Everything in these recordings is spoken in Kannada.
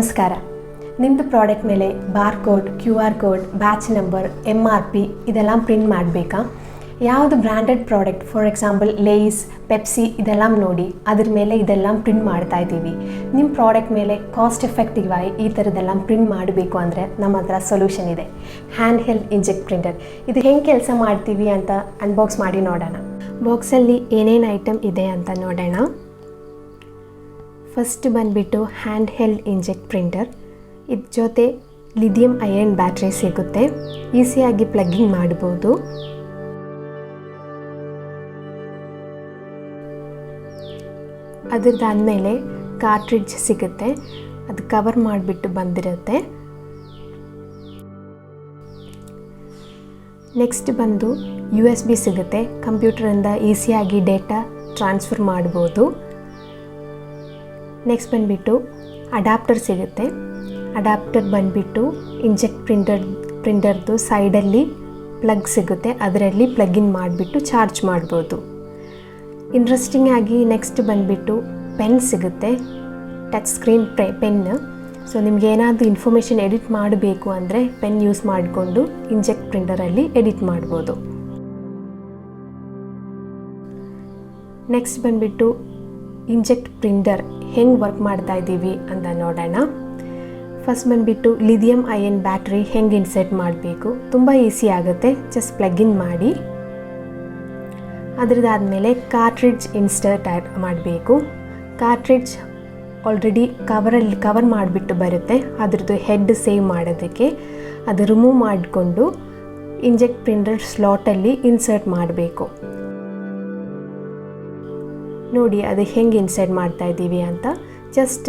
ನಮಸ್ಕಾರ. ನಿಮ್ಮದು ಪ್ರಾಡಕ್ಟ್ ಮೇಲೆ bar code, QR code, batch number, MRP ಇದೆಲ್ಲ ಪ್ರಿಂಟ್ ಮಾಡಬೇಕಾ? ಯಾವುದು branded product, for example Lay's, Pepsi ಇದೆಲ್ಲ ನೋಡಿ ಅದ್ರ ಮೇಲೆ ಇದೆಲ್ಲ ಪ್ರಿಂಟ್ ಮಾಡ್ತಾ ಇದ್ದೀವಿ. ನಿಮ್ಮ ಪ್ರಾಡಕ್ಟ್ ಮೇಲೆ ಕಾಸ್ಟ್ ಎಫೆಕ್ಟಿವ್ ಆಗಿ ಈ ಥರದ್ದೆಲ್ಲ ಪ್ರಿಂಟ್ ಮಾಡಬೇಕು ಅಂದರೆ ನಮ್ಮ ಹತ್ರ ಸೊಲ್ಯೂಷನ್ ಇದೆ. Hand held inject printer. ಇದು ಹೆಂಗೆ ಕೆಲಸ ಮಾಡ್ತೀವಿ ಅಂತ ಅನ್ಬಾಕ್ಸ್ ಮಾಡಿ ನೋಡೋಣ. ಬಾಕ್ಸಲ್ಲಿ ಏನೇನು ಐಟಮ್ ಇದೆ ಅಂತ ನೋಡೋಣ. ಫಸ್ಟ್ ಬಂದುಬಿಟ್ಟು ಹ್ಯಾಂಡ್ ಹೆಲ್ಡ್ ಇಂಜೆಕ್ಟ್ ಪ್ರಿಂಟರ್. ಇದ್ರ ಜೊತೆ ಲಿಥಿಯಂ ಅಯನ್ ಬ್ಯಾಟ್ರಿ ಸಿಗುತ್ತೆ, ಈಸಿಯಾಗಿ ಪ್ಲಗ್ಗಿಂಗ್ ಮಾಡ್ಬೋದು. ಅದ್ರದ್ದಾದಮೇಲೆ ಕಾರ್ಟ್ರಿಡ್ಜ್ ಸಿಗುತ್ತೆ, ಅದು ಕವರ್ ಮಾಡಿಬಿಟ್ಟು ಬಂದಿರುತ್ತೆ. ನೆಕ್ಸ್ಟ್ ಬಂದು USB ಸಿಗುತ್ತೆ, ಕಂಪ್ಯೂಟರಿಂದ ಈಸಿಯಾಗಿ ಡೇಟಾ ಟ್ರಾನ್ಸ್ಫರ್ ಮಾಡ್ಬೋದು. ನೆಕ್ಸ್ಟ್ ಬಂದುಬಿಟ್ಟು ಅಡಾಪ್ಟರ್ ಸಿಗುತ್ತೆ. ಅಡಾಪ್ಟರ್ ಬಂದುಬಿಟ್ಟು ಇಂಜೆಕ್ಟ್ ಪ್ರಿಂಟರ್ದು ಸೈಡಲ್ಲಿ ಪ್ಲಗ್ ಸಿಗುತ್ತೆ, ಅದರಲ್ಲಿ ಪ್ಲಗಿನ್ ಮಾಡಿಬಿಟ್ಟು ಚಾರ್ಜ್ ಮಾಡ್ಬೋದು. ಇಂಟ್ರೆಸ್ಟಿಂಗ್ ಆಗಿ ನೆಕ್ಸ್ಟ್ ಬಂದುಬಿಟ್ಟು ಪೆನ್ ಸಿಗುತ್ತೆ, ಟಚ್ ಸ್ಕ್ರೀನ್ ಪೆನ್. ಸೊ ನಿಮ್ಗೆ ಏನಾದರೂ ಇನ್ಫಾರ್ಮೇಷನ್ ಎಡಿಟ್ ಮಾಡಬೇಕು ಅಂದರೆ ಪೆನ್ ಯೂಸ್ ಮಾಡಿಕೊಂಡು ಇಂಜೆಕ್ಟ್ ಪ್ರಿಂಟರಲ್ಲಿ ಎಡಿಟ್ ಮಾಡ್ಬೋದು. ನೆಕ್ಸ್ಟ್ ಬಂದುಬಿಟ್ಟು ಇಂಜೆಕ್ಟ್ ಪ್ರಿಂಟರ್ ಹೆಂಗೆ ವರ್ಕ್ ಮಾಡ್ತಾ ಇದ್ದೀವಿ ಅಂತ ನೋಡೋಣ. ಫಸ್ಟ್ ಬಂದುಬಿಟ್ಟು ಲಿಥಿಯಂ ಅಯನ್ ಬ್ಯಾಟ್ರಿ ಹೆಂಗೆ ಇನ್ಸರ್ಟ್ ಮಾಡಬೇಕು, ತುಂಬ ಈಸಿ ಆಗುತ್ತೆ, ಜಸ್ಟ್ ಪ್ಲಗಿನ್ ಮಾಡಿ. ಅದರದ್ದಾದಮೇಲೆ ಕಾರ್ಟ್ರಿಡ್ಜ್ ಇನ್ಸರ್ಟ್ ಮಾಡಬೇಕು. ಕಾರ್ಟ್ರಿಡ್ಜ್ ಆಲ್ರೆಡಿ ಕವರ್ ಮಾಡಿಬಿಟ್ಟು ಬರುತ್ತೆ, ಅದ್ರದ್ದು ಹೆಡ್ ಸೇವ್ ಮಾಡೋದಕ್ಕೆ ಅದು ರಿಮೂವ್ ಮಾಡಿಕೊಂಡು ಇಂಜೆಕ್ಟ್ ಪ್ರಿಂಟರ್ ಸ್ಲಾಟಲ್ಲಿ ಇನ್ಸರ್ಟ್ ಮಾಡಬೇಕು. ನೋಡಿ ಅದು ಹೆಂಗೆ ಇನ್ಸರ್ಟ್ ಮಾಡ್ತಾ ಇದ್ದೀವಿ ಅಂತ. ಜಸ್ಟ್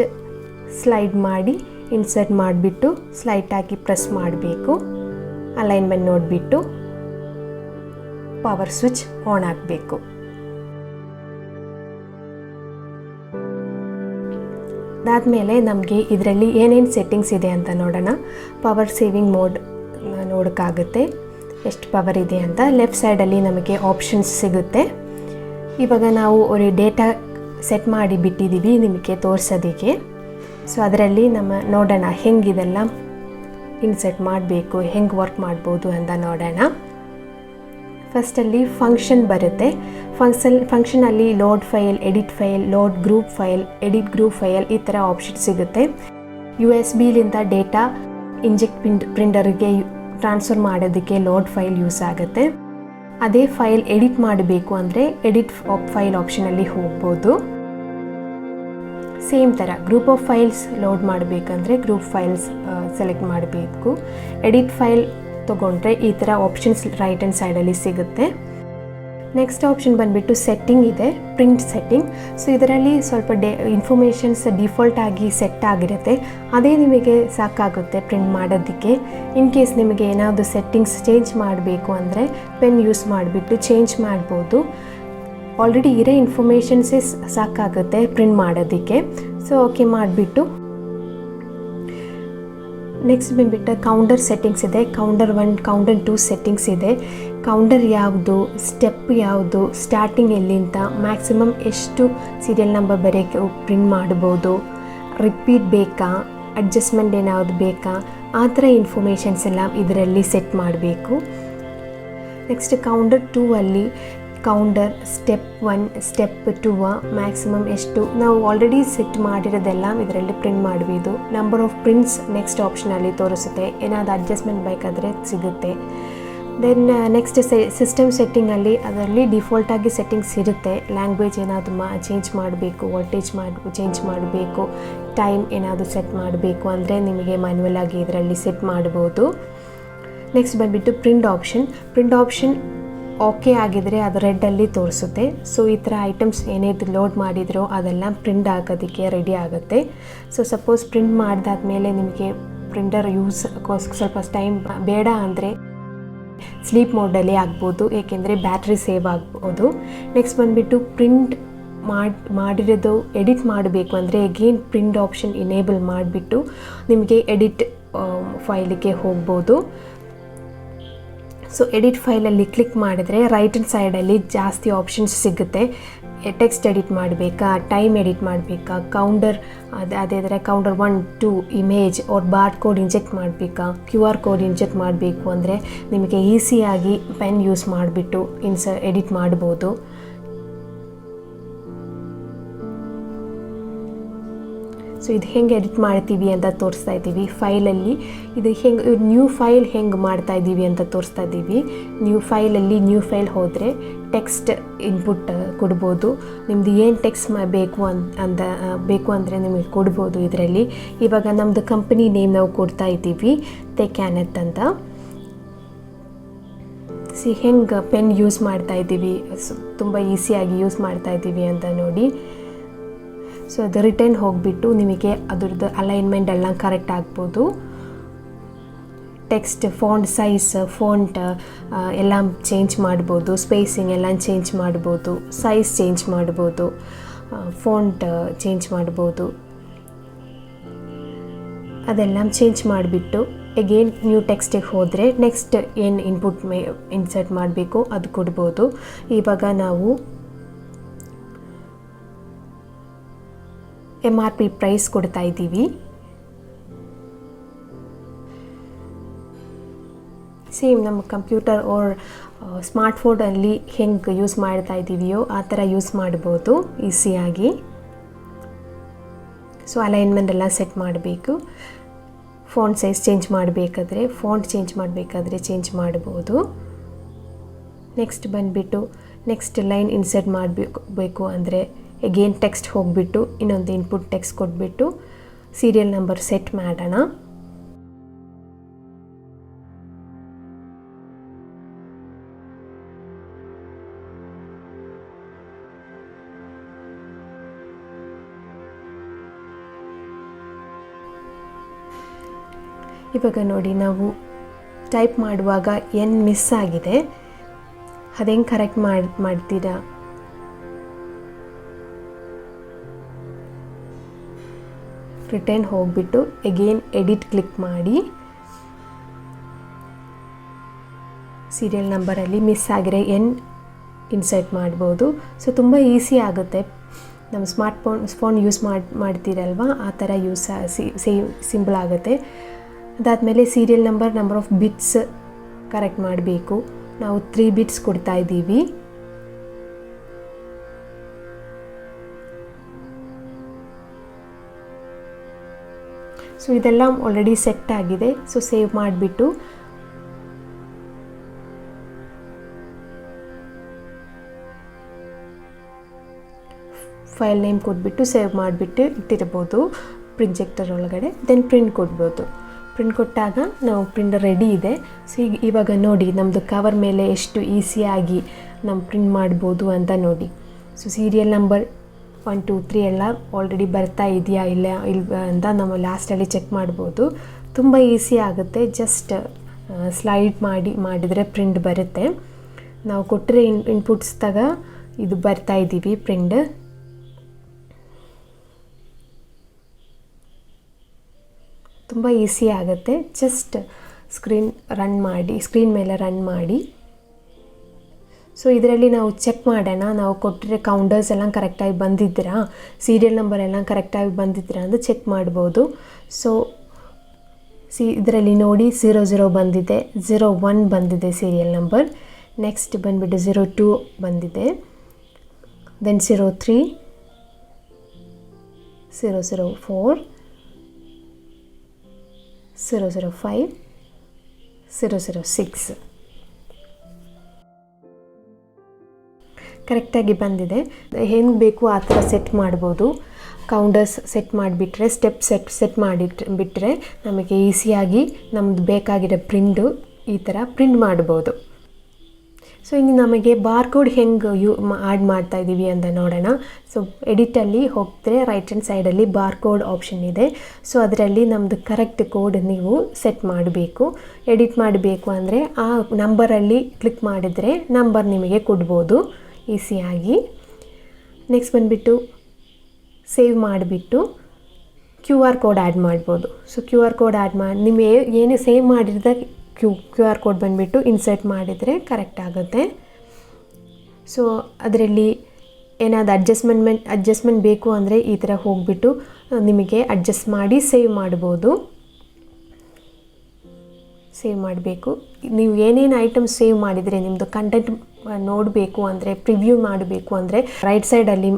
ಸ್ಲೈಡ್ ಮಾಡಿ ಇನ್ಸರ್ಟ್ ಮಾಡಿಬಿಟ್ಟು ಸ್ಲೈಟ್ ಹಾಕಿ ಪ್ರೆಸ್ ಮಾಡಬೇಕು. ಅಲೈನ್ಮೆಂಟ್ ನೋಡಿಬಿಟ್ಟು ಪವರ್ ಸ್ವಿಚ್ ಆನ್ ಆಗಬೇಕು. ಅದಾದಮೇಲೆ ನಮಗೆ ಇದರಲ್ಲಿ ಏನೇನು ಸೆಟ್ಟಿಂಗ್ಸ್ ಇದೆ ಅಂತ ನೋಡೋಣ. ಪವರ್ ಸೇವಿಂಗ್ ಮೋಡ್ ನೋಡೋಕ್ಕಾಗುತ್ತೆ, ಎಷ್ಟು ಪವರ್ ಇದೆ ಅಂತ. ಲೆಫ್ಟ್ ಸೈಡಲ್ಲಿ ನಮಗೆ ಆಪ್ಷನ್ಸ್ ಸಿಗುತ್ತೆ. ಇವಾಗ ನಾವು ಒಂದು ಡೇಟಾ ಸೆಟ್ ಮಾಡಿ ಬಿಟ್ಟಿದ್ದೀವಿ ನಿಮಗೆ ತೋರಿಸೋದಕ್ಕೆ. ಸೊ ಅದರಲ್ಲಿ ನೋಡೋಣ ಹೆಂಗಿದೆಲ್ಲ ಇನ್ಸರ್ಟ್ ಮಾಡಬೇಕು, ಹೆಂಗೆ ವರ್ಕ್ ಮಾಡ್ಬೋದು ಅಂತ ನೋಡೋಣ. ಫಸ್ಟಲ್ಲಿ ಫಂಕ್ಷನ್ ಬರುತ್ತೆ. ಫಂಕ್ಷನಲ್ಲಿ load file, edit file, load group file, edit group file ಈ ಥರ ಆಪ್ಷನ್ ಸಿಗುತ್ತೆ. USB ಲಿಂದ ಡೇಟಾ ಇಂಜೆಕ್ಟ್ ಪ್ರಿಂಟರ್ಗೆ ಟ್ರಾನ್ಸ್ಫರ್ ಮಾಡೋದಕ್ಕೆ ಲೋಡ್ ಫೈಲ್ ಯೂಸ್ ಆಗುತ್ತೆ. ಅದೇ ಫೈಲ್ ಎಡಿಟ್ ಮಾಡಬೇಕು ಅಂದರೆ ಎಡಿಟ್ ಫೈಲ್ ಆಪ್ಷನಲ್ಲಿ ಹೋಗ್ಬೋದು. ಸೇಮ್ ಥರ ಗ್ರೂಪ್ ಆಫ್ ಫೈಲ್ಸ್ ಲೋಡ್ ಮಾಡಬೇಕಂದ್ರೆ ಗ್ರೂಪ್ ಫೈಲ್ಸ್ ಸೆಲೆಕ್ಟ್ ಮಾಡಬೇಕು. ಎಡಿಟ್ ಫೈಲ್ ತೊಗೊಂಡ್ರೆ ಈ ಥರ ಆಪ್ಷನ್ಸ್ ರೈಟ್ ಹ್ಯಾಂಡ್ ಸೈಡಲ್ಲಿ ಸಿಗುತ್ತೆ. ನೆಕ್ಸ್ಟ್ ಆಪ್ಷನ್ ಬಂದುಬಿಟ್ಟು ಸೆಟ್ಟಿಂಗ್ ಇದೆ, ಪ್ರಿಂಟ್ ಸೆಟ್ಟಿಂಗ್. ಸೊ ಇದರಲ್ಲಿ ಸ್ವಲ್ಪ ಇನ್ಫಾರ್ಮೇಷನ್ಸ್ ಡಿಫಾಲ್ಟ್ ಆಗಿ ಸೆಟ್ ಆಗಿರುತ್ತೆ, ಅದೇ ನಿಮಗೆ ಸಾಕಾಗುತ್ತೆ ಪ್ರಿಂಟ್ ಮಾಡೋದಕ್ಕೆ. ಇನ್ ಕೇಸ್ ನಿಮಗೆ ಏನಾದರೂ ಸೆಟ್ಟಿಂಗ್ಸ್ ಚೇಂಜ್ ಮಾಡಬೇಕು ಅಂದರೆ ಪೆನ್ ಯೂಸ್ ಮಾಡಿಬಿಟ್ಟು ಚೇಂಜ್ ಮಾಡ್ಬೋದು. ಆಲ್ರೆಡಿ ಇರೋ ಇನ್ಫಾರ್ಮೇಷನ್ಸೇ ಸಾಕಾಗುತ್ತೆ ಪ್ರಿಂಟ್ ಮಾಡೋದಕ್ಕೆ. ಸೊ ಓಕೆ ಮಾಡಿಬಿಟ್ಟು ನೆಕ್ಸ್ಟ್ ಬಂದುಬಿಟ್ಟು ಕೌಂಟರ್ ಸೆಟ್ಟಿಂಗ್ಸ್ ಇದೆ. ಕೌಂಟರ್ 1, ಕೌಂಟರ್ 2 ಸೆಟ್ಟಿಂಗ್ಸ್ ಇದೆ. ಕೌಂಟರ್ ಯಾವುದು, ಸ್ಟೆಪ್ ಯಾವುದು, ಸ್ಟಾರ್ಟಿಂಗ್ ಎಲ್ಲಿಂದ ಮ್ಯಾಕ್ಸಿಮಮ್ ಎಷ್ಟು ಸೀರಿಯಲ್ ನಂಬರ್ ಬರೋಕ್ಕೆ ಪ್ರಿಂಟ್ ಮಾಡ್ಬೋದು, ರಿಪೀಟ್ ಬೇಕಾ, ಅಡ್ಜಸ್ಟ್ಮೆಂಟ್ ಏನಾವುದು ಬೇಕಾ, ಆ ಥರ ಇನ್ಫಾರ್ಮೇಷನ್ಸ್ ಎಲ್ಲ ಇದರಲ್ಲಿ ಸೆಟ್ ಮಾಡಬೇಕು. ನೆಕ್ಸ್ಟ್ ಕೌಂಟರ್ 2 ಅಲ್ಲಿ ಕೌಂಟರ್ ಸ್ಟೆಪ್ 1, ಸ್ಟೆಪ್ 2 ಮ್ಯಾಕ್ಸಿಮಮ್ ಎಷ್ಟು ನಾವು ಆಲ್ರೆಡಿ ಸೆಟ್ ಮಾಡಿರೋದೆಲ್ಲ ಇದರಲ್ಲಿ ಪ್ರಿಂಟ್ ಮಾಡಬಹುದು. ನಂಬರ್ ಆಫ್ ಪ್ರಿಂಟ್ಸ್ ನೆಕ್ಸ್ಟ್ ಆಪ್ಷನಲ್ಲಿ ತೋರಿಸುತ್ತೆ, ಏನಾದರೂ ಅಡ್ಜಸ್ಟ್ಮೆಂಟ್ ಬೇಕಾದರೆ ಸಿಗುತ್ತೆ. ದೆನ್ ನೆಕ್ಸ್ಟ್ ಸಿಸ್ಟಮ್ ಸೆಟ್ಟಿಂಗಲ್ಲಿ ಅದರಲ್ಲಿ ಡಿಫಾಲ್ಟಾಗಿ ಸೆಟ್ಟಿಂಗ್ಸ್ ಇರುತ್ತೆ. ಲ್ಯಾಂಗ್ವೇಜ್ ಏನಾದರೂ ಚೇಂಜ್ ಮಾಡಬೇಕು, ವೋಲ್ಟೇಜ್ ಚೇಂಜ್ ಮಾಡಬೇಕು, ಟೈಮ್ ಏನಾದರೂ ಸೆಟ್ ಮಾಡಬೇಕು ಅಂದರೆ ನಿಮಗೆ ಮ್ಯಾನ್ಯುವಲ್ ಆಗಿ ಇದರಲ್ಲಿ ಸೆಟ್ ಮಾಡ್ಬೋದು. ನೆಕ್ಸ್ಟ್ ಬಂದುಬಿಟ್ಟು ಪ್ರಿಂಟ್ ಆಪ್ಷನ್ ಓಕೆ ಆಗಿದರೆ ಅದು ರೆಡ್ಡಲ್ಲಿ ತೋರಿಸುತ್ತೆ. ಸೊ ಈ ಥರ ಐಟಮ್ಸ್ ಏನೇದು ಲೋಡ್ ಮಾಡಿದ್ರೋ ಅದೆಲ್ಲ ಪ್ರಿಂಟ್ ಆಗೋದಕ್ಕೆ ರೆಡಿ ಆಗುತ್ತೆ. ಸೊ ಸಪೋಸ್ ಪ್ರಿಂಟ್ ಮಾಡಿದಾದ್ಮೇಲೆ ನಿಮಗೆ ಪ್ರಿಂಟರ್ ಸ್ವಲ್ಪ ಟೈಮ್ ಬೇಡ ಅಂದರೆ ಸ್ಲೀಪ್ ಮೋಡಲ್ಲಿ ಆಗ್ಬೋದು, ಏಕೆಂದರೆ ಬ್ಯಾಟ್ರಿ ಸೇವ್ ಆಗ್ಬೋದು. ನೆಕ್ಸ್ಟ್ ಬಂದುಬಿಟ್ಟು ಪ್ರಿಂಟ್ ಮಾಡಿರೋದು ಎಡಿಟ್ ಮಾಡಬೇಕು ಅಂದರೆ ಅಗೇನ್ ಪ್ರಿಂಟ್ ಆಪ್ಷನ್ ಇನೇಬಲ್ ಮಾಡಿಬಿಟ್ಟು ನಿಮಗೆ ಎಡಿಟ್ ಫೈಲಿಗೆ ಹೋಗ್ಬೋದು. ಸೊ ಎಡಿಟ್ ಫೈಲಲ್ಲಿ ಕ್ಲಿಕ್ ಮಾಡಿದ್ರೆ ರೈಟ್ ಹ್ಯಾಂಡ್ ಸೈಡಲ್ಲಿ ಜಾಸ್ತಿ ಆಪ್ಷನ್ಸ್ ಸಿಗುತ್ತೆ. ಟೆಕ್ಸ್ಟ್ ಎಡಿಟ್ ಮಾಡಬೇಕಾ, ಟೈಮ್ ಎಡಿಟ್ ಮಾಡಬೇಕಾ, ಕೌಂಟರ್ ಅದೇ ಥರ ಕೌಂಟರ್ 1 2 ಇಮೇಜ್ ಅವ್ರ ಬಾರ್ ಕೋಡ್ ಇಂಜೆಕ್ಟ್ ಮಾಡಬೇಕಾ, QR ಕೋಡ್ ಇಂಜೆಕ್ಟ್ ಮಾಡಬೇಕು ಅಂದರೆ ನಿಮಗೆ ಈಸಿಯಾಗಿ ಪೆನ್ ಯೂಸ್ ಮಾಡಿಬಿಟ್ಟು ಎಡಿಟ್ ಮಾಡ್ಬೋದು. ಸೊ ಇದು ಹೆಂಗೆ ಎಡಿಟ್ ಮಾಡ್ತೀವಿ ಅಂತ ತೋರಿಸ್ತಾ ಇದ್ದೀವಿ. ಫೈಲಲ್ಲಿ ಇದು ಹೆಂಗೆ ನ್ಯೂ ಫೈಲ್ ಹೆಂಗೆ ಮಾಡ್ತಾ ಇದ್ದೀವಿ ಅಂತ ತೋರಿಸ್ತಾ ಇದ್ದೀವಿ. ನ್ಯೂ ಫೈಲ್ ಹೋದರೆ ಟೆಕ್ಸ್ಟ್ ಇನ್ಪುಟ್ ಕೊಡ್ಬೋದು. ನಿಮ್ಮದು ಏನು ಟೆಕ್ಸ್ಟ್ ಬೇಕು ಅಂದರೆ ನಿಮಗೆ ಕೊಡ್ಬೋದು ಇದರಲ್ಲಿ. ಇವಾಗ ನಮ್ಮದು ಕಂಪನಿ ನೇಮ್ ನಾವು ಕೊಡ್ತಾ ಇದ್ದೀವಿ, ತೆಕ್ಯಾನೆತ್ ಅಂತ. ಹೆಂಗೆ ಪೆನ್ ಯೂಸ್ ಮಾಡ್ತಾ ಇದ್ದೀವಿ, ತುಂಬ ಈಸಿಯಾಗಿ ಯೂಸ್ ಮಾಡ್ತಾ ಇದ್ದೀವಿ ಅಂತ ನೋಡಿ. ಸೊ ಅದು ರಿಟರ್ನ್ ಹೋಗಿಬಿಟ್ಟು ನಿಮಗೆ ಅದ್ರದ್ದು ಅಲೈನ್ಮೆಂಟ್ ಎಲ್ಲ ಕರೆಕ್ಟ್ ಆಗ್ಬೋದು. ಟೆಕ್ಸ್ಟ್ ಫಾಂಟ್ ಸೈಜ್, ಫಾಂಟ್ ಎಲ್ಲ ಚೇಂಜ್ ಮಾಡ್ಬೋದು, ಸ್ಪೇಸಿಂಗ್ ಎಲ್ಲ ಚೇಂಜ್ ಮಾಡ್ಬೋದು, ಸೈಜ್ ಚೇಂಜ್ ಮಾಡ್ಬೋದು, ಫಾಂಟ್ ಚೇಂಜ್ ಮಾಡ್ಬೋದು. ಅದೆಲ್ಲ ಚೇಂಜ್ ಮಾಡಿಬಿಟ್ಟು ಅಗೇನ್ ನ್ಯೂ ಟೆಕ್ಸ್ಟಿಗೆ ಹೋದರೆ ನೆಕ್ಸ್ಟ್ ಏನು ಇನ್ಸರ್ಟ್ ಮಾಡಬೇಕು ಅದು ಕೊಡ್ಬೋದು. ಇವಾಗ ನಾವು MRP ಪ್ರೈಸ್ ಕೊಡ್ತಾ ಇದ್ದೀವಿ. ಸೇಮ್ ನಮ್ಮ ಕಂಪ್ಯೂಟರ್ ಆರ್ ಸ್ಮಾರ್ಟ್ಫೋನಲ್ಲಿ ಹೆಂಗೆ ಯೂಸ್ ಮಾಡ್ತಾ ಇದ್ದೀವಿಯೋ ಆ ಥರ ಯೂಸ್ ಮಾಡ್ಬೋದು ಈಸಿಯಾಗಿ. ಸೊ ಅಲೈನ್ಮೆಂಟ್ ಎಲ್ಲ ಸೆಟ್ ಮಾಡಬೇಕು. ಫಾಂಟ್ ಸೈಜ್ ಚೇಂಜ್ ಮಾಡಬೇಕಾದ್ರೆ ಚೇಂಜ್ ಮಾಡ್ಬೋದು. ನೆಕ್ಸ್ಟ್ ಬಂದುಬಿಟ್ಟು ನೆಕ್ಸ್ಟ್ ಲೈನ್ ಇನ್ಸರ್ಟ್ ಮಾಡಬೇಕು ಅಂದರೆ ಅಗೇನ್ ಟೆಕ್ಸ್ಟ್ ಹೋಗಿಬಿಟ್ಟು ಇನ್ನೊಂದು ಇನ್ಪುಟ್ ಟೆಕ್ಸ್ಟ್ ಕೊಟ್ಬಿಟ್ಟು ಸೀರಿಯಲ್ ನಂಬರ್ ಸೆಟ್ ಮಾಡೋಣ. ಇವಾಗ ನೋಡಿ, ನಾವು ಟೈಪ್ ಮಾಡುವಾಗ ಏನು ಮಿಸ್ ಆಗಿದೆ ಅದೇನು ಕರೆಕ್ಟ್ ಮಾಡ್ತೀರಾ. ರಿಟರ್ನ್ ಹೋಗಿಬಿಟ್ಟು ಅಗೇನ್ ಎಡಿಟ್ ಕ್ಲಿಕ್ ಮಾಡಿ ಸೀರಿಯಲ್ ನಂಬರಲ್ಲಿ ಮಿಸ್ ಆಗಿರೋ ಇನ್ಸರ್ಟ್ ಮಾಡ್ಬೋದು. ಸೊ ತುಂಬ ಈಸಿ ಆಗುತ್ತೆ. ನಮ್ಮ ಫೋನ್ ಯೂಸ್ ಮಾಡ್ತೀರಲ್ವ ಆ ಥರ ಸಿಂಪಲ್ ಆಗುತ್ತೆ. ಅದಾದಮೇಲೆ serial number of bits correct ಮಾಡಬೇಕು. ನಾವು 3 ಬಿಟ್ಸ್ ಕೊಡ್ತಾ ಇದ್ದೀವಿ. ಸೊ ಇದೆಲ್ಲ ಆಲ್ರೆಡಿ ಸೆಟ್ ಆಗಿದೆ. ಸೊ ಸೇವ್ ಮಾಡಿಬಿಟ್ಟು ಫೈಲ್ ನೇಮ್ ಕೊಟ್ಬಿಟ್ಟು ಸೇವ್ ಮಾಡಿಬಿಟ್ಟು ಇಟ್ಟಿರ್ಬೋದು ಪ್ರೊಜೆಕ್ಟರ್ ಒಳಗಡೆ. ದೆನ್ ಪ್ರಿಂಟ್ ಕೊಡ್ಬೋದು. ಪ್ರಿಂಟ್ ಕೊಟ್ಟಾಗ ನಾವು ಪ್ರಿಂಟರ್ ರೆಡಿ ಇದೆ. ಸೊ ಇವಾಗ ನೋಡಿ ನಮ್ಮದು ಕವರ್ ಮೇಲೆ ಎಷ್ಟು ಈಸಿಯಾಗಿ ನಾವು ಪ್ರಿಂಟ್ ಮಾಡ್ಬೋದು ಅಂತ ನೋಡಿ. ಸೊ ಸೀರಿಯಲ್ ನಂಬರ್ 1 2 3 ಎಲ್ಲ ಆಲ್ರೆಡಿ ಬರ್ತಾ ಇದೆಯಾ ಇಲ್ಲ ಅಂತ ನಾವು ಲಾಸ್ಟಲ್ಲಿ ಚೆಕ್ ಮಾಡ್ಬೋದು. ತುಂಬ ಈಸಿ ಆಗುತ್ತೆ. ಜಸ್ಟ್ ಸ್ಲೈಡ್ ಮಾಡಿದರೆ ಪ್ರಿಂಟ್ ಬರುತ್ತೆ. ನಾವು ಕೊಟ್ಟರೆ ಇನ್ಪುಟ್ಸ್ ಇದು ಬರ್ತಾ ಇದ್ದೀವಿ ಪ್ರಿಂಟ್. ತುಂಬ ಈಸಿ ಆಗುತ್ತೆ. ಜಸ್ಟ್ ಸ್ಕ್ರೀನ್ ಮೇಲೆ ರನ್ ಮಾಡಿ. ಸೊ ಇದರಲ್ಲಿ ನಾವು ಚೆಕ್ ಮಾಡೋಣ, ನಾವು ಕೊಟ್ಟಿರೋ ಕೌಂಟರ್ಸ್ ಎಲ್ಲ ಕರೆಕ್ಟಾಗಿ ಬಂದಿದ್ದೀರಾ, ಸೀರಿಯಲ್ ನಂಬರ್ ಎಲ್ಲ ಕರೆಕ್ಟಾಗಿ ಬಂದಿದ್ದೀರಾ ಅಂತ ಚೆಕ್ ಮಾಡ್ಬೋದು. ಸೊ ಇದರಲ್ಲಿ ನೋಡಿ 00 ಬಂದಿದೆ, 01 ಬಂದಿದೆ ಸೀರಿಯಲ್ ನಂಬರ್. ನೆಕ್ಸ್ಟ್ ಬಂದುಬಿಟ್ಟು 02 ಬಂದಿದೆ, ದೆನ್ 03, 004, 005, 006 ಕರೆಕ್ಟಾಗಿ ಬಂದಿದೆ. ಹೆಂಗೆ ಬೇಕು ಆ ಥರ ಸೆಟ್ ಮಾಡ್ಬೋದು. ಕೌಂಟರ್ಸ್ ಸೆಟ್ ಮಾಡಿಬಿಟ್ರೆ, ಸ್ಟೆಪ್ ಸೆಟ್ ಬಿಟ್ಟರೆ ನಮಗೆ ಈಸಿಯಾಗಿ ನಮ್ಮದು ಬೇಕಾಗಿರೋ ಪ್ರಿಂಟು ಈ ಥರ ಪ್ರಿಂಟ್ ಮಾಡ್ಬೋದು. ಸೊ ಇನ್ನು ನಮಗೆ ಬಾರ್ಕೋಡ್ ಹೆಂಗೆ ಆ್ಯಡ್ ಮಾಡ್ತಾಯಿದ್ದೀವಿ ಅಂತ ನೋಡೋಣ. ಸೊ ಎಡಿಟಲ್ಲಿ ಹೋಗ್ತಾರೆ, ರೈಟ್ ಹ್ಯಾಂಡ್ ಸೈಡಲ್ಲಿ ಬಾರ್ಕೋಡ್ ಆಪ್ಷನ್ ಇದೆ. ಸೊ ಅದರಲ್ಲಿ ನಮ್ಮದು ಕರೆಕ್ಟ್ ಕೋಡ್ ನೀವು ಸೆಟ್ ಮಾಡಬೇಕು. ಎಡಿಟ್ ಮಾಡಬೇಕು ಅಂದರೆ ಆ ನಂಬರಲ್ಲಿ ಕ್ಲಿಕ್ ಮಾಡಿದರೆ ನಂಬರ್ ನಿಮಗೆ ಕೊಡ್ಬೋದು ಈಸಿಯಾಗಿ. ನೆಕ್ಸ್ಟ್ ಬಂದುಬಿಟ್ಟು ಸೇವ್ ಮಾಡಿಬಿಟ್ಟು QR ಕೋಡ್ ಆ್ಯಡ್ ಮಾಡ್ಬೋದು. ಸೊ QR ಕೋಡ್ ಆ್ಯಡ್ ಮಾಡಿ ನೀವು ಏನೇ ಸೇವ್ ಮಾಡಿದ QR ಕೋಡ್ ಬಂದುಬಿಟ್ಟು ಇನ್ಸರ್ಟ್ ಮಾಡಿದರೆ ಕರೆಕ್ಟ್ ಆಗುತ್ತೆ. ಸೊ ಅದರಲ್ಲಿ ಏನಾದರೂ ಅಡ್ಜಸ್ಟ್ಮೆಂಟ್ ಬೇಕು ಅಂದರೆ ಈ ಥರ ಹೋಗಿಬಿಟ್ಟು ನಿಮಗೆ ಅಡ್ಜಸ್ಟ್ ಮಾಡಿ ಸೇವ್ ಮಾಡ್ಬೋದು. ಸೇವ್ ಮಾಡಬೇಕು. ನೀವು ಏನೇನು ಐಟಮ್ ಸೇವ್ ಮಾಡಿದರೆ ನಿಮ್ಮದು ಕಂಟೆಂಟ್ ನೋಡಬೇಕು ಅಂದರೆ, ಪ್ರಿವ್ಯೂ ಮಾಡಬೇಕು ಅಂದರೆ ರೈಟ್ ಸೈಡಲ್ಲಿ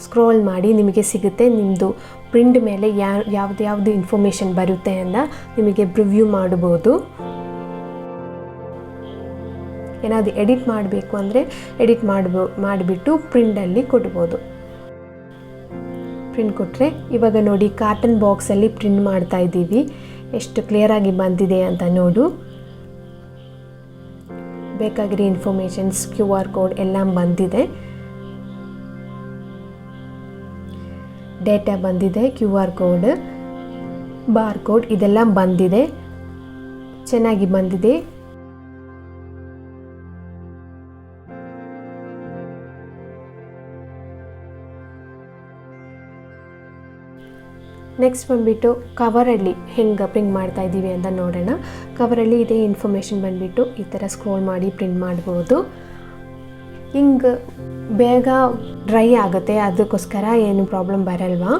ಸ್ಕ್ರೋಲ್ ಮಾಡಿ ನಿಮಗೆ ಸಿಗುತ್ತೆ. ನಿಮ್ಮದು ಪ್ರಿಂಟ್ ಮೇಲೆ ಯಾವ್ದು ಇನ್ಫಾರ್ಮೇಷನ್ ಬರುತ್ತೆ ಅಂತ ನಿಮಗೆ ಪ್ರಿವ್ಯೂ ಮಾಡ್ಬೋದು. ಏನಾದರೂ ಎಡಿಟ್ ಮಾಡಬೇಕು ಅಂದರೆ ಎಡಿಟ್ ಮಾಡಿಬಿಟ್ಟು ಪ್ರಿಂಟಲ್ಲಿ ಕೊಡ್ಬೋದು. ಪ್ರಿಂಟ್ ಕೊಟ್ಟರೆ ಇವಾಗ ನೋಡಿ ಕಾಟನ್ ಬಾಕ್ಸಲ್ಲಿ ಪ್ರಿಂಟ್ ಮಾಡ್ತಾ ಇದ್ದೀವಿ. ಎಷ್ಟು ಕ್ಲಿಯರಾಗಿ ಬಂದಿದೆ ಅಂತ ನೋಡು. ಬೇಕಾಗಿರೋ ಇನ್ಫಾರ್ಮೇಷನ್ಸ್, QR ಕೋಡ್ ಎಲ್ಲ ಬಂದಿದೆ, ಡೇಟಾ ಬಂದಿದೆ, QR ಕೋಡ್, ಬಾರ್ ಕೋಡ್ ಇದೆಲ್ಲ ಬಂದಿದೆ. ಚೆನ್ನಾಗಿ ಬಂದಿದೆ. ನೆಕ್ಸ್ಟ್ ಬಂದುಬಿಟ್ಟು ಕವರಲ್ಲಿ ಹೆಂಗೆ ಪ್ರಿಂಟ್ ಮಾಡ್ತಾ ಇದ್ದೀವಿ ಅಂತ ನೋಡೋಣ. ಕವರಲ್ಲಿ ಇದೇ ಇನ್ಫಾರ್ಮೇಷನ್ ಬಂದುಬಿಟ್ಟು ಈ ಥರ ಸ್ಕ್ರೋಲ್ ಮಾಡಿ ಪ್ರಿಂಟ್ ಮಾಡ್ಬೋದು. ಹಿಂಗೆ ಬೇಗ ಡ್ರೈ ಆಗುತ್ತೆ, ಅದಕ್ಕೋಸ್ಕರ ಏನು ಪ್ರಾಬ್ಲಮ್ ಬರಲ್ವಾ.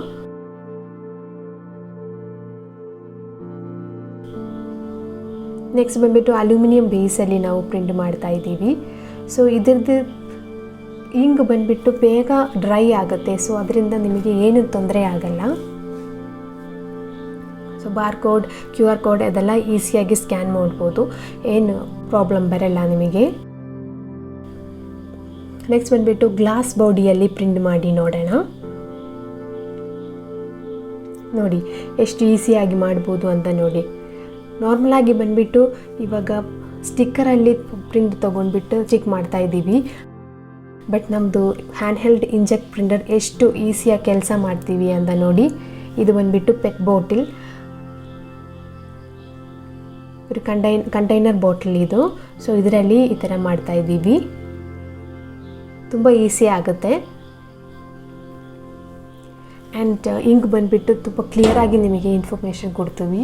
ನೆಕ್ಸ್ಟ್ ಬಂದುಬಿಟ್ಟು ಅಲ್ಯೂಮಿನಿಯಂ ಬೇಸಲ್ಲಿ ನಾವು ಪ್ರಿಂಟ್ ಮಾಡ್ತಾ ಇದ್ದೀವಿ. ಸೊ ಇದ್ರದ್ದು ಹಿಂಗೆ ಬಂದುಬಿಟ್ಟು ಬೇಗ ಡ್ರೈ ಆಗುತ್ತೆ. ಸೊ ಅದರಿಂದ ನಿಮಗೆ ಏನು ತೊಂದರೆ ಆಗಲ್ಲ. So bar code, QR code ಅದೆಲ್ಲ ಈಸಿಯಾಗಿ ಸ್ಕ್ಯಾನ್ ಮಾಡ್ಬೋದು, ಏನು ಪ್ರಾಬ್ಲಮ್ ಬರಲ್ಲ ನಿಮಗೆ. ನೆಕ್ಸ್ಟ್ ಬಂದುಬಿಟ್ಟು ಗ್ಲಾಸ್ ಬಾಡಿಯಲ್ಲಿ ಪ್ರಿಂಟ್ ಮಾಡಿ ನೋಡೋಣ. ನೋಡಿ ಎಷ್ಟು ಈಸಿಯಾಗಿ ಮಾಡ್ಬೋದು ಅಂತ ನೋಡಿ. ನಾರ್ಮಲಾಗಿ ಬಂದುಬಿಟ್ಟು ಇವಾಗ ಸ್ಟಿಕ್ಕರಲ್ಲಿ ಪ್ರಿಂಟ್ ತೊಗೊಂಡ್ಬಿಟ್ಟು ಸ್ಟಿಕ್ ಮಾಡ್ತಾ ಇದ್ದೀವಿ. ಬಟ್ ನಮ್ಮದು ಹ್ಯಾಂಡ್ ಹೆಲ್ಡ್ ಇಂಜೆಕ್ಟ್ ಪ್ರಿಂಟರ್ ಎಷ್ಟು ಈಸಿಯಾಗಿ ಕೆಲಸ ಮಾಡ್ತೀವಿ ಅಂತ ನೋಡಿ. ಇದು ಬಂದುಬಿಟ್ಟು ಪೆಟ್ ಬಾಟಲ್, ಕಂಟೈನರ್ ಬಾಟಲ್ ಇದು. ಸೊ ಇದರಲ್ಲಿ ಈ ಥರ ಮಾಡ್ತಾ ಇದ್ದೀವಿ. ತುಂಬ ಈಸಿ ಆಗುತ್ತೆ. ಆ್ಯಂಡ್ ಇಂಕ್ ಬಂದುಬಿಟ್ಟು ತುಂಬ ಕ್ಲಿಯರಾಗಿ ನಿಮಗೆ ಇನ್ಫಾರ್ಮೇಷನ್ ಕೊಡ್ತೀವಿ.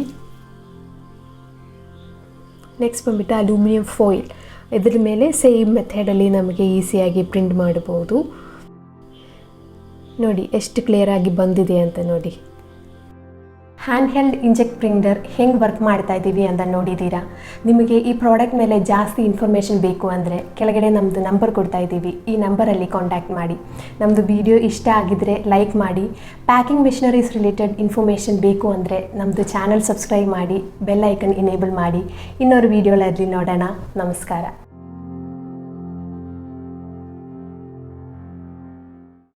ನೆಕ್ಸ್ಟ್ ಬಂದುಬಿಟ್ಟು ಅಲ್ಯೂಮಿನಿಯಂ ಫಾಯಿಲ್, ಇದ್ರ ಮೇಲೆ ಸೇಮ್ ಮೆಥಡಲ್ಲಿ ನಮಗೆ ಈಸಿಯಾಗಿ ಪ್ರಿಂಟ್ ಮಾಡ್ಬೋದು. ನೋಡಿ ಎಷ್ಟು ಕ್ಲಿಯರಾಗಿ ಬಂದಿದೆ ಅಂತ ನೋಡಿ. ಹ್ಯಾಂಡ್ ಹೆಲ್ಡ್ ಇಂಜೆಕ್ಟ್ ಪ್ರಿಂಟರ್ ಹೆಂಗೆ ವರ್ಕ್ ಮಾಡ್ತಾ ಇದ್ದೀವಿ ಅಂತ ನೋಡಿದ್ದೀರಾ. ನಿಮಗೆ ಈ ಪ್ರಾಡಕ್ಟ್ ಮೇಲೆ ಜಾಸ್ತಿ ಇನ್ಫಾರ್ಮೇಷನ್ ಬೇಕು ಅಂದರೆ ಕೆಳಗಡೆ ನಮ್ಮದು ನಂಬರ್ ಕೊಡ್ತಾ ಇದ್ದೀವಿ. ಈ ನಂಬರಲ್ಲಿ ಕಾಂಟ್ಯಾಕ್ಟ್ ಮಾಡಿ. ನಮ್ಮದು ವಿಡಿಯೋ ಇಷ್ಟ ಆಗಿದ್ದರೆ ಲೈಕ್ ಮಾಡಿ. ಪ್ಯಾಕಿಂಗ್ ಮಿಷನರೀಸ್ ರಿಲೇಟೆಡ್ ಇನ್ಫಾರ್ಮೇಷನ್ ಬೇಕು ಅಂದರೆ ನಮ್ಮದು ಚಾನಲ್ ಸಬ್ಸ್ಕ್ರೈಬ್ ಮಾಡಿ, ಬೆಲ್ ಐಕನ್ ಎನೇಬಲ್ ಮಾಡಿ. ಇನ್ನೊಂದು ವಿಡಿಯೋಗಳಲ್ಲಿ ನೋಡೋಣ. ನಮಸ್ಕಾರ.